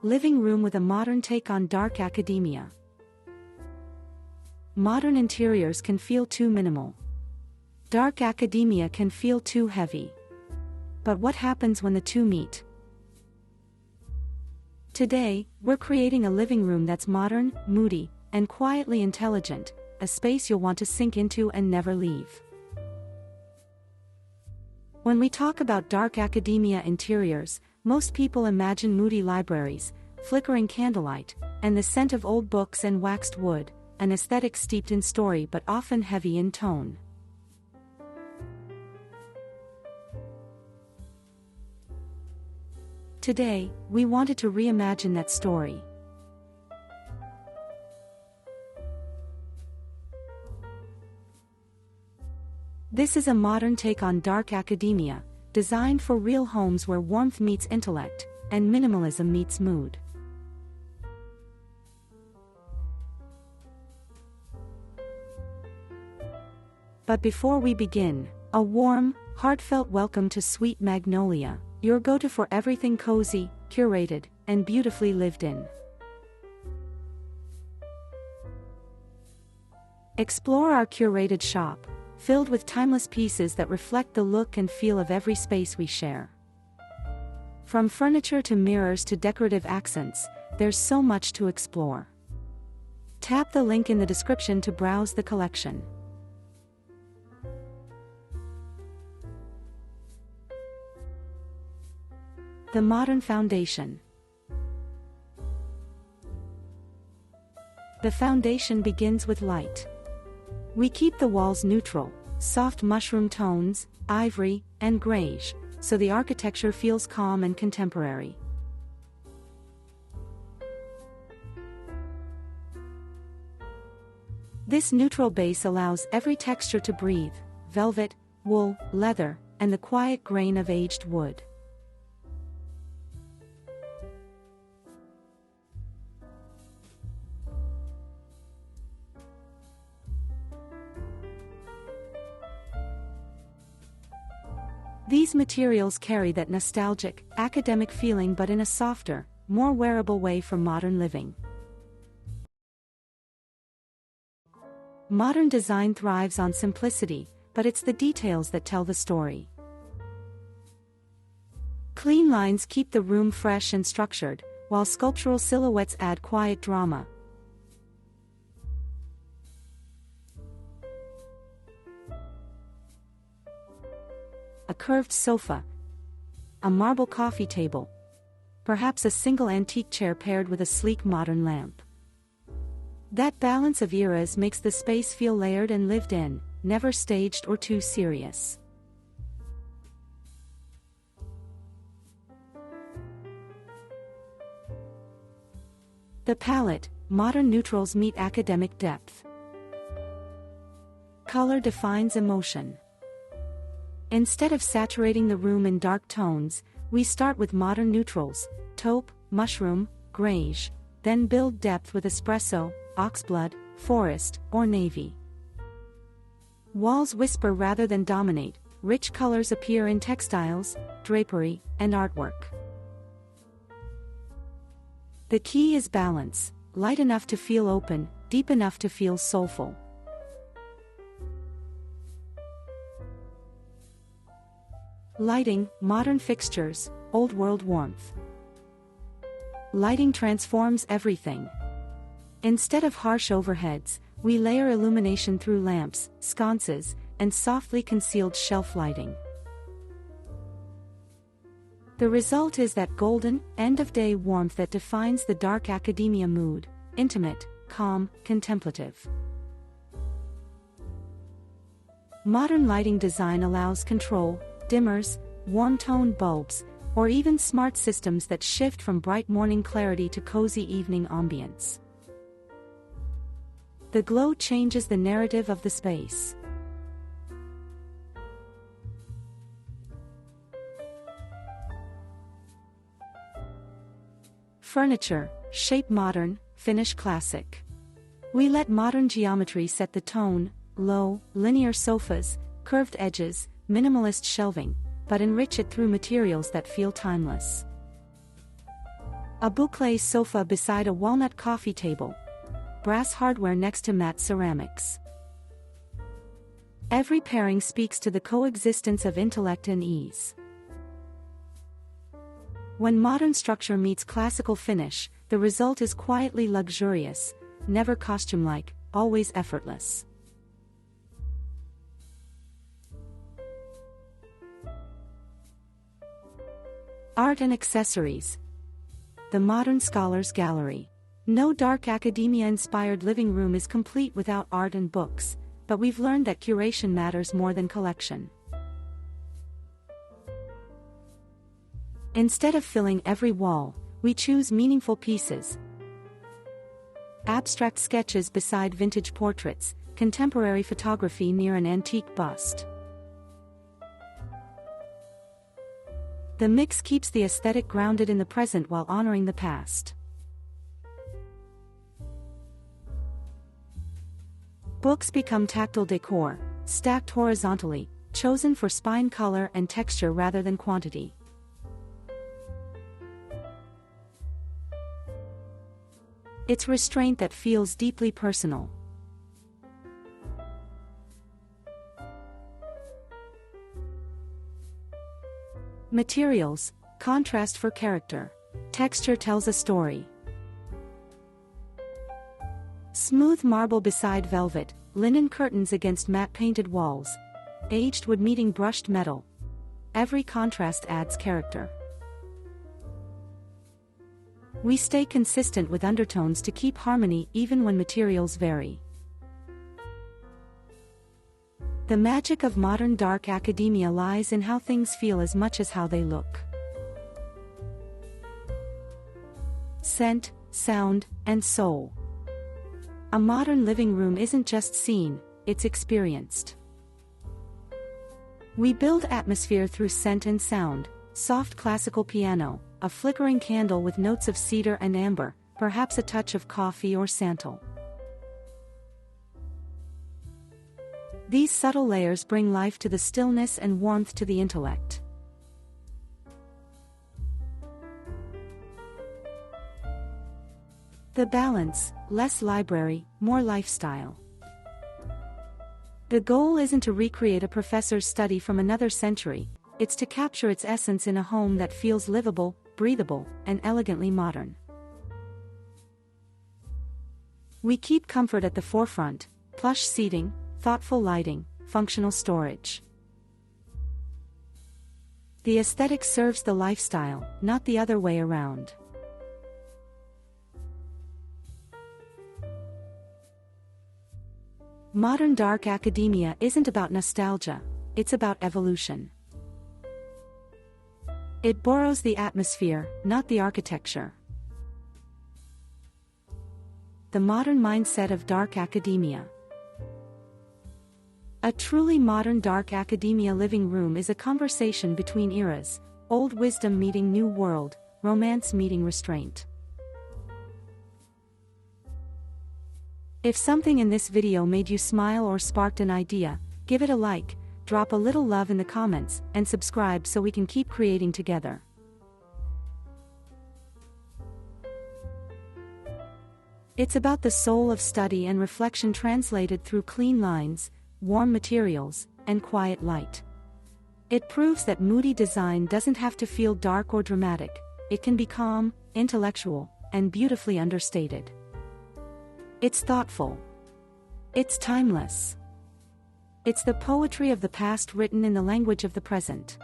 Living room with a modern take on dark academia. Modern interiors can feel too minimal. Dark academia can feel too heavy. But what happens when the two meet? Today, we're creating a living room that's modern, moody, and quietly intelligent, a space you'll want to sink into and never leave. When we talk about dark academia interiors, most people imagine moody libraries, flickering candlelight, and the scent of old books and waxed wood, an aesthetic steeped in story but often heavy in tone. Today, we wanted to reimagine that story. This is a modern take on dark academia, designed for real homes where warmth meets intellect, and minimalism meets mood. But before we begin, a warm, heartfelt welcome to sweet Magnoliaa, your go-to for everything cozy, curated, and beautifully lived in. Explore our curated shop, filled with timeless pieces that reflect the look and feel of every space we share. From furniture to mirrors to decorative accents, there's so much to explore. Tap the link in the description to browse the collection. The modern foundation. The foundation begins with light. We keep the walls neutral, soft mushroom tones, ivory, and greige, so the architecture feels calm and contemporary. This neutral base allows every texture to breathe: velvet, wool, leather, and the quiet grain of aged wood. These materials carry that nostalgic, academic feeling but in a softer, more wearable way for modern living. Modern design thrives on simplicity, but it's the details that tell the story. Clean lines keep the room fresh and structured, while sculptural silhouettes add quiet drama. A curved sofa, a marble coffee table, perhaps a single antique chair paired with a sleek modern lamp. That balance of eras makes the space feel layered and lived in, never staged or too serious. The palette, modern neutrals meet academic depth. Color defines emotion. Instead of saturating the room in dark tones, we start with modern neutrals, taupe, mushroom, greige, then build depth with espresso, oxblood, forest, or navy. Walls whisper rather than dominate, rich colors appear in textiles, drapery, and artwork. The key is balance, light enough to feel open, deep enough to feel soulful. Lighting, modern fixtures, old world warmth. Lighting transforms everything. Instead of harsh overheads, we layer illumination through lamps, sconces, and softly concealed shelf lighting. The result is that golden, end-of-day warmth that defines the dark academia mood: intimate, calm, contemplative. Modern lighting design allows control: dimmers, warm-toned bulbs, or even smart systems that shift from bright morning clarity to cozy evening ambience. The glow changes the narrative of the space. Furniture, shape modern, finish classic. We let modern geometry set the tone: low, linear sofas, curved edges, minimalist shelving, but enrich it through materials that feel timeless. A boucle sofa beside a walnut coffee table. Brass hardware next to matte ceramics. Every pairing speaks to the coexistence of intellect and ease. When modern structure meets classical finish, the result is quietly luxurious, never costume-like, always effortless. Art and accessories. The Modern Scholars Gallery. No dark academia-inspired living room is complete without art and books, but we've learned that curation matters more than collection. Instead of filling every wall, we choose meaningful pieces. Abstract sketches beside vintage portraits, contemporary photography near an antique bust. The mix keeps the aesthetic grounded in the present while honoring the past. Books become tactile decor, stacked horizontally, chosen for spine color and texture rather than quantity. It's restraint that feels deeply personal. Materials, contrast for character. Texture tells a story. Smooth marble beside velvet, linen curtains against matte painted walls, aged wood meeting brushed metal. Every contrast adds character. We stay consistent with undertones to keep harmony even when materials vary. The magic of modern dark academia lies in how things feel as much as how they look. Scent, sound, and soul. A modern living room isn't just seen, it's experienced. We build atmosphere through scent and sound, soft classical piano, a flickering candle with notes of cedar and amber, perhaps a touch of coffee or santal. These subtle layers bring life to the stillness and warmth to the intellect. The balance, less library, more lifestyle. The goal isn't to recreate a professor's study from another century, it's to capture its essence in a home that feels livable, breathable, and elegantly modern. We keep comfort at the forefront, plush seating, thoughtful lighting, functional storage. The aesthetic serves the lifestyle, not the other way around. Modern dark academia isn't about nostalgia, it's about evolution. It borrows the atmosphere, not the architecture. The modern mindset of dark academia. A truly modern dark academia living room is a conversation between eras, old wisdom meeting new world, romance meeting restraint. If something in this video made you smile or sparked an idea, give it a like, drop a little love in the comments, and subscribe so we can keep creating together. It's about the soul of study and reflection translated through clean lines, warm materials, and quiet light. It proves that Moody design doesn't have to feel dark or dramatic, it can be calm, intellectual, and beautifully understated. It's thoughtful. It's timeless. It's the poetry of the past written in the language of the present.